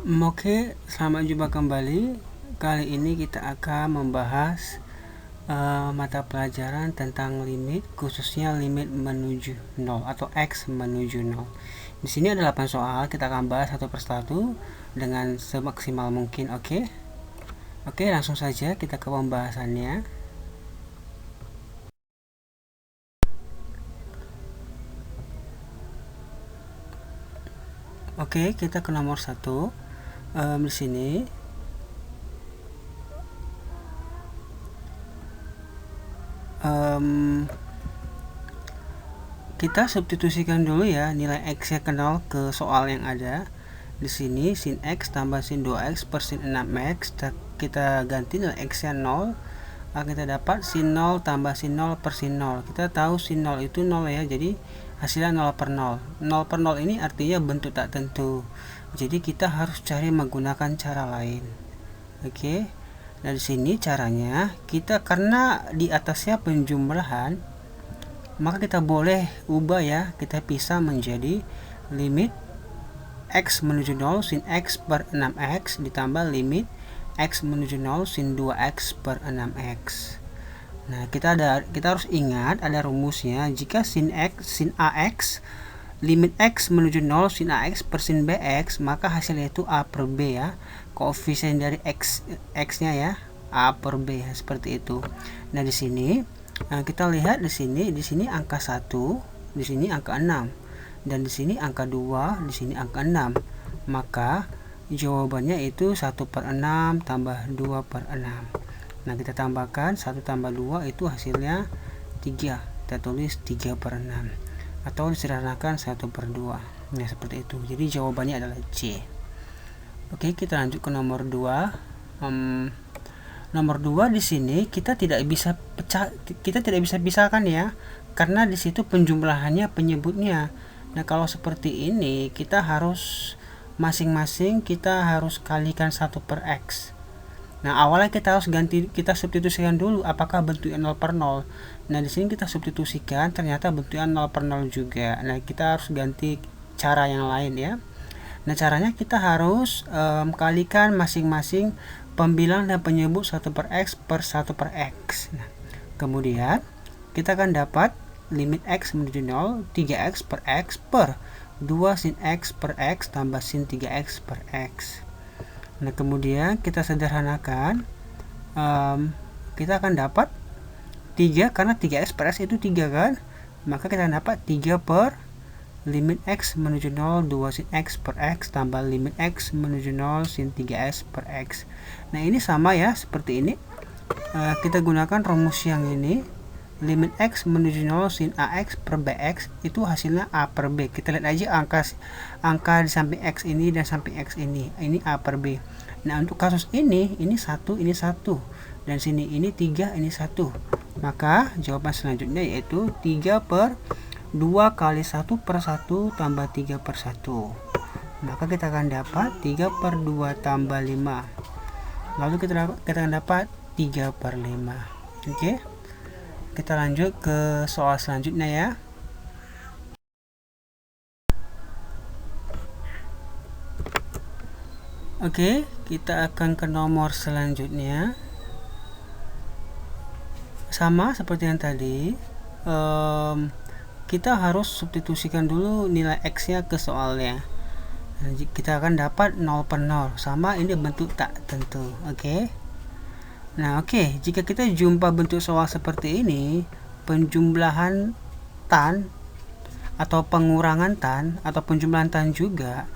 Oke, selamat jumpa kembali. Kali ini kita akan membahas mata pelajaran tentang limit, khususnya limit menuju 0 atau X menuju 0. Di sini ada 8 soal, kita akan bahas satu persatu dengan semaksimal mungkin, oke? Oke, langsung saja kita ke pembahasannya. Oke, kita ke nomor 1. Di sini kita substitusikan dulu ya nilai x-nya ke 0 ke soal yang ada. Di sini sin x tambah sin 2x per sin 6x, kita ganti nilai x-nya 0. Kita dapat sin 0 tambah sin 0 per sin 0. Kita tahu sin 0 itu 0 ya, jadi hasilnya 0 per 0. 0 per 0 ini artinya bentuk tak tentu. Jadi kita harus cari menggunakan cara lain. Oke. Nah, di sini caranya kita, karena di atasnya penjumlahan, maka kita boleh ubah ya, kita pisah menjadi limit x menuju 0 sin x per 6x ditambah limit x menuju 0 sin 2x per 6x. Nah, kita harus ingat ada rumusnya. Jika sin ax limit x menuju 0 sin ax per sin bx, maka hasilnya itu a per b ya. Koefisien dari x-nya ya, a per b ya, seperti itu. Nah, di sini kita lihat di sini angka 1, di sini angka 6, dan di sini angka 2, di sini angka 6. Maka jawabannya itu 1 per 6 tambah 2 per 6. Nah, kita tambahkan 1 tambah 2 itu hasilnya 3. Kita tulis 3 per 6. Atau disederhanakan 1 per 2. Nah, seperti itu. Jadi jawabannya adalah C. Oke, kita lanjut ke nomor 2. Nomor 2 di sini kita tidak bisa pisahkan ya, karena di situ penjumlahannya penyebutnya. Nah, kalau seperti ini kita harus masing-masing kita harus kalikan 1 per x. Nah, awalnya kita harus kita substitusikan dulu apakah bentuknya 0 per 0. Nah, di sini kita substitusikan ternyata bentuknya 0 per 0 juga. Nah, kita harus ganti cara yang lain ya. Nah, caranya kita harus kalikan masing-masing pembilang dan penyebut 1 per x per 1 per x. Nah, kemudian kita akan dapat limit x menuju 0 3x per x per 2 sin x per x tambah sin 3x per x. Nah, kemudian kita sederhanakan, kita akan dapat 3, karena 3x per x itu 3 kan, maka kita dapat 3 per limit x menuju 0 2 sin x per x tambah limit x menuju 0 sin 3x per x. Nah, ini sama ya seperti ini. Kita gunakan rumus yang ini, limit x menuju 0 sin ax per bx itu hasilnya a per b. Kita lihat aja angka di samping x ini dan samping x ini a per b. Nah, untuk kasus ini 1, ini 1, dan sini ini 3, ini 1. Maka jawaban selanjutnya yaitu 3 per 2 kali 1 per 1 tambah 3 per 1. Maka kita akan dapat 3 per 2 tambah 5. Lalu kita akan dapat 3 per 5. Oke. Kita lanjut ke soal selanjutnya ya. Oke, kita akan ke nomor selanjutnya. Sama seperti yang tadi. Kita harus substitusikan dulu nilai x-nya ke soalnya. Nah, kita akan dapat 0 per 0. Sama, ini bentuk tak tentu. Oke. Nah, oke. Jika kita jumpa bentuk soal seperti ini, penjumlahan tan atau pengurangan tan atau penjumlahan tan juga,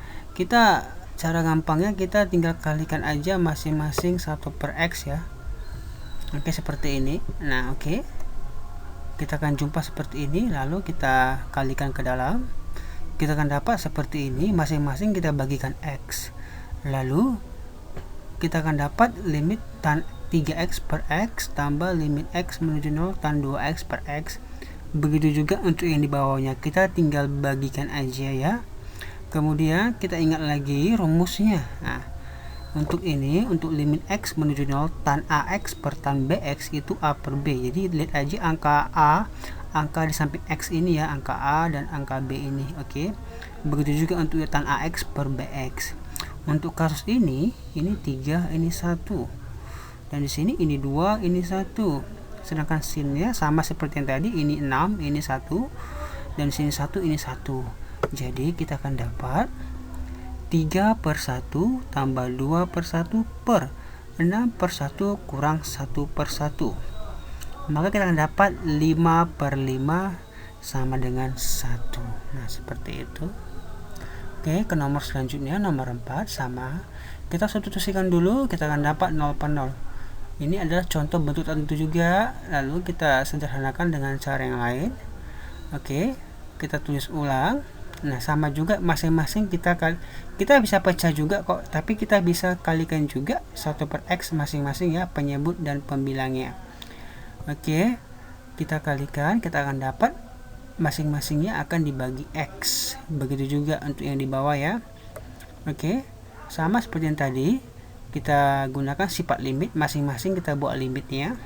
cara gampangnya kita tinggal kalikan aja masing-masing 1 per x ya. Oke, seperti ini. Nah, oke. Kita akan jumpa seperti ini, lalu kita kalikan ke dalam, kita akan dapat seperti ini, masing-masing kita bagikan x, lalu kita akan dapat limit tan 3x per x tambah limit x menuju 0 tan 2x per x. Begitu juga untuk yang di bawahnya, kita tinggal bagikan aja ya. Kemudian kita ingat lagi rumusnya. Nah, untuk ini, untuk limit x menuju 0 tan ax per tan bx itu a per b. Jadi lihat aja angka a, angka di samping x ini ya, angka a dan angka b ini. Oke. Begitu juga untuk tan ax per bx. Untuk kasus ini 3, ini 1. Dan di sini ini 2, ini 1. Sedangkan sinnya sama seperti yang tadi, ini 6, ini 1. Dan di sini 1, ini 1. Jadi kita akan dapat 3 per 1 tambah 2 per 1 per 6 per 1 kurang 1 per 1. Maka kita akan dapat 5 per 5 sama dengan 1. Nah, seperti itu. Oke, ke nomor selanjutnya, nomor 4 sama. Kita substitusikan dulu, kita akan dapat 0 per 0. Ini adalah contoh bentuk tertentu juga, lalu kita sederhanakan dengan cara yang lain. Oke, kita tulis ulang. Nah, sama juga masing-masing kita bisa pecah juga kok, tapi kita bisa kalikan juga 1 per X masing-masing ya, penyebut dan pembilangnya. Oke, kita kalikan, kita akan dapat masing-masingnya akan dibagi X. Begitu juga untuk yang di bawah ya. Oke, sama seperti yang tadi, kita gunakan sifat limit, masing-masing kita buat limitnya.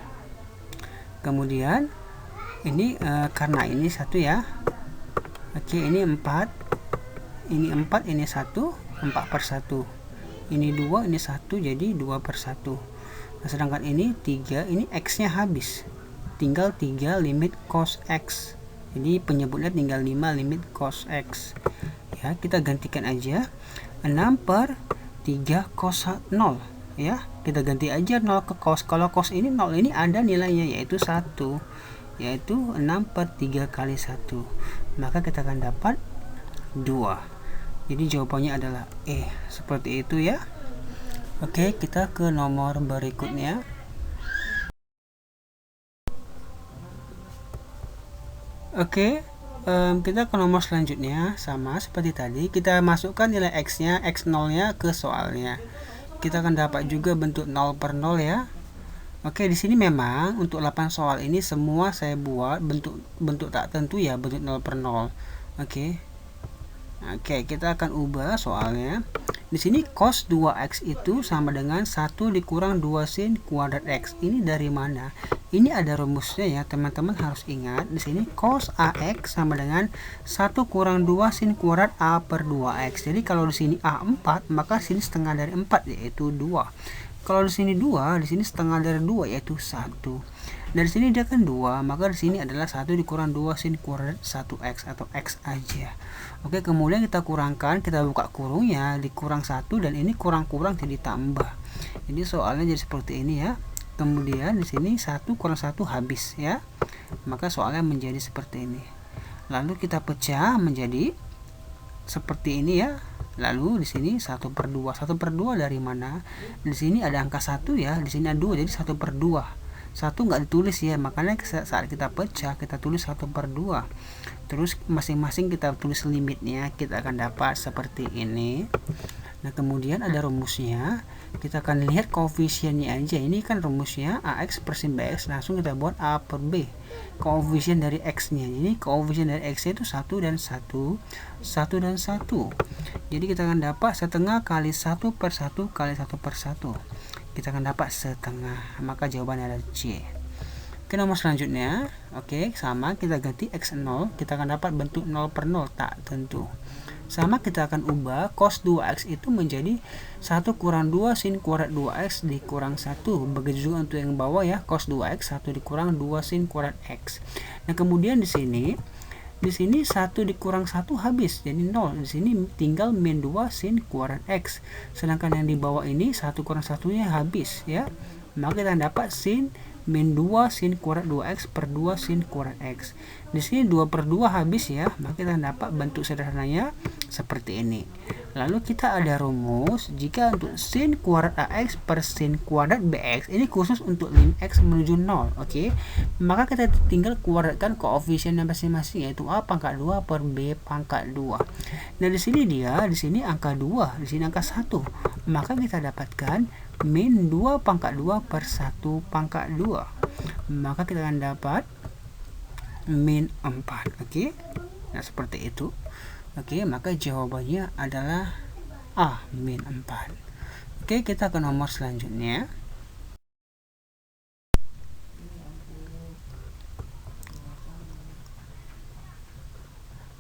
Kemudian ini karena ini 1 ya. Oke, ini 4, ini 4, ini 1, 4 per 1. Ini 2, ini 1, jadi 2 per 1. Nah, sedangkan ini 3, ini X-nya habis. Tinggal 3 limit cos X. Jadi penyebutnya tinggal 5 limit cos X. Ya, kita gantikan aja 6 per 3 cos 0 ya. Kita ganti aja 0 ke cos. Kalau cos ini 0 ini ada nilainya yaitu 1. Yaitu 6 per 3 kali 1. Maka kita akan dapat 2. Jadi jawabannya adalah E. Seperti itu ya. Oke, kita ke nomor berikutnya. Oke, kita ke nomor selanjutnya. Sama seperti tadi, kita masukkan nilai X-nya, X0-nya ke soalnya. Kita akan dapat juga bentuk 0 per 0 ya. Oke, di sini memang untuk 8 soal ini semua saya buat bentuk tak tentu ya, bentuk 0 per 0. Oke. Oke, kita akan ubah soalnya. Di sini cos 2x itu sama dengan 1 dikurang 2 sin kuadrat x. Ini dari mana? Ini ada rumusnya ya, teman-teman harus ingat. Di sini cos ax sama dengan 1 kurang 2 sin kuadrat a per 2x. Jadi kalau di sini a 4, maka sini setengah dari 4 yaitu 2. Kalau di sini 2, di sini setengah dari 2 yaitu 1. Dari sini dia kan 2, maka di sini adalah 1 dikurang 2 sin kuadrat 1x atau x aja. Oke, kemudian kita kurangkan, kita buka kurungnya, dikurang 1 dan ini kurang-kurang jadi tambah. Jadi soalnya jadi seperti ini ya. Kemudian di sini 1 kurang 1 habis ya. Maka soalnya menjadi seperti ini. Lalu kita pecah menjadi seperti ini ya. Lalu di sini 1 per 2. 1 per 2 dari mana? Di sini ada angka 1 ya, di sini ada 2, jadi 1 per 2. 1 nggak ditulis ya, makanya saat kita pecah kita tulis 1 per 2. Terus masing-masing kita tulis limitnya, kita akan dapat seperti ini. Nah, kemudian ada rumusnya. Kita akan lihat koefisiennya aja. Ini kan rumusnya AX per sin BX, langsung kita buat A per B. Koefisien dari X-nya. Ini koefisien dari X-nya itu 1 dan 1, 1 dan 1. Jadi kita akan dapat setengah kali 1 per 1 kali 1 per 1. Kita akan dapat setengah, maka jawabannya adalah C. Oke, nomor selanjutnya. Oke, sama, kita ganti X0, kita akan dapat bentuk 0 per 0 tak tentu. Sama, kita akan ubah cos 2x itu menjadi 1 kurang 2 sin kuadrat 2x dikurang 1. Begitu juga untuk yang bawah ya, cos 2x 1 dikurang 2 sin kuadrat x. Nah, kemudian di sini 1 dikurang 1 habis jadi 0. Di sini tinggal min 2 sin kuadrat x. Sedangkan yang di bawah ini 1 kurang 1-nya habis ya. Maka kita dapat sin min 2 sin kuadrat 2x per 2 sin kuadrat x. Di sini 2 per 2 habis ya. Maka kita dapat bentuk sederhananya seperti ini. Lalu kita ada rumus jika untuk sin kuadrat ax per sin kuadrat bx, ini khusus untuk lim x menuju 0. Oke. Maka kita tinggal kuadratkan koefisiennya masing-masing, yaitu a pangkat 2 per b pangkat 2. Nah, di sini angka 2, di sini angka 1. Maka kita dapatkan min 2 pangkat 2 per 1 pangkat 2. Maka kita akan dapat min 4. Oke. Nah, seperti itu. Oke, maka jawabannya adalah A, min 4. Oke, kita ke nomor selanjutnya.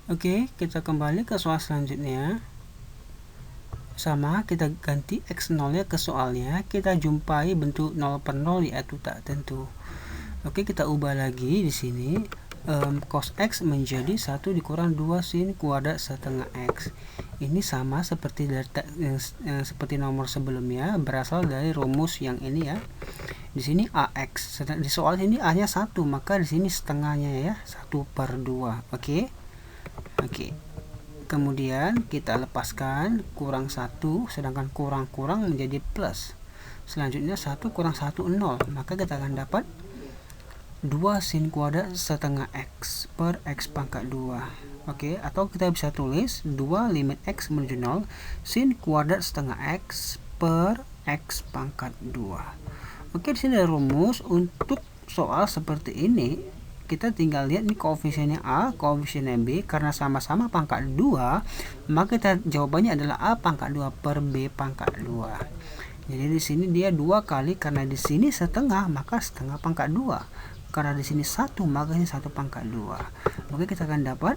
Oke, kita kembali ke soal selanjutnya. Sama, kita ganti X0 nya ke soalnya, kita jumpai bentuk 0 per 0 yaitu tak tentu. Oke, kita ubah lagi di sini. Cos X menjadi 1 dikurang 2 sin kuadrat setengah X. Ini sama seperti seperti nomor sebelumnya, berasal dari rumus yang ini ya. Di sini AX, di soal ini A nya 1, maka di sini setengahnya ya, 1 per 2. Oke. Kemudian kita lepaskan kurang 1, sedangkan kurang menjadi plus. Selanjutnya 1 kurang 1 0, maka kita akan dapat 2 sin kuadrat setengah X per X pangkat 2. Oke, atau kita bisa tulis 2 limit X menuju 0 sin kuadrat setengah X per X pangkat 2. Oke, di sini ada rumus untuk soal seperti ini. Kita tinggal lihat nih koefisiennya A, koefisiennya B, karena sama-sama pangkat 2, maka kita jawabannya adalah A pangkat 2 per B pangkat 2. Jadi di sini dia 2 kali, karena di sini setengah, maka setengah pangkat 2. Karena di sini 1, maka ini 1 pangkat 2. Oke, kita akan dapat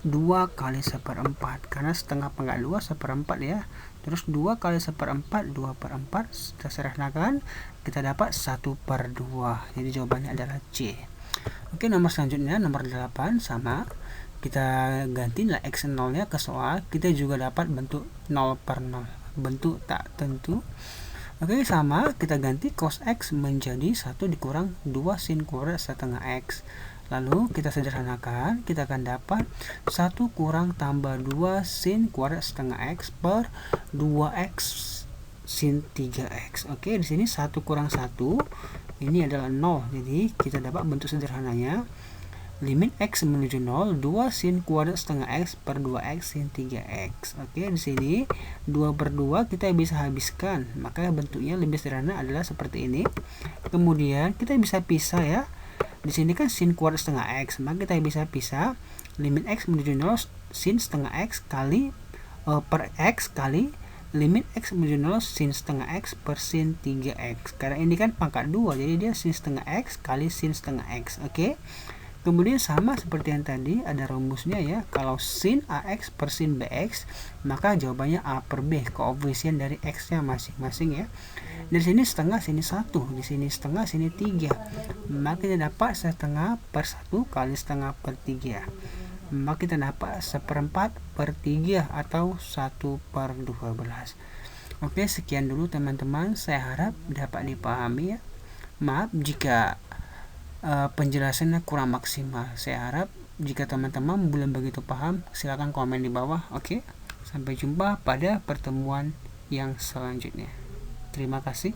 2 kali 1/4, karena setengah pangkat 2 1/4 ya. Terus 2 kali 1/4, 2 per 4, kita sederhanakan, kita dapat 1 per 2. Jadi jawabannya adalah C. Oke, nomor selanjutnya, nomor 8, sama. Kita ganti nilai X0 nya ke soal, kita juga dapat bentuk 0 per 0, bentuk tak tentu. Oke, sama, kita ganti cos X menjadi 1 dikurang 2 sin kuadrat setengah X. Lalu kita sederhanakan, kita akan dapat 1 kurang tambah 2 sin kuadrat setengah X per 2X sin 3X. Oke, di sini 1 kurang 1 ini adalah 0. Jadi kita dapat bentuk sederhananya limit X menuju 0, 2 sin kuadrat setengah X per 2X sin 3X. Oke, di sini 2 per 2 kita bisa habiskan, maka bentuknya lebih sederhana adalah seperti ini. Kemudian kita bisa pisah ya. Di sini kan sin kuadrat setengah X, maka kita bisa pisah limit X menuju 0 sin setengah X kali per X kali limit X menuju 0 sin setengah X per sin 3X. Karena ini kan pangkat 2, jadi dia sin setengah X kali sin setengah X. Oke. Kemudian sama seperti yang tadi, ada rumusnya ya. Kalau sin AX per sin BX, maka jawabannya A per B, koefisien dari X nya masing-masing ya. Dari sini setengah, sini 1, di sini setengah, sini 3. Maka kita dapat setengah per 1 kali setengah per 3. Maka kita dapat 1/4 per 3 atau 1 per 12. Oke, sekian dulu teman-teman, saya harap dapat dipahami ya. Maaf jika penjelasannya kurang maksimal. Saya harap jika teman-teman belum begitu paham, silakan komen di bawah. Oke, sampai jumpa pada pertemuan yang selanjutnya. Terima kasih.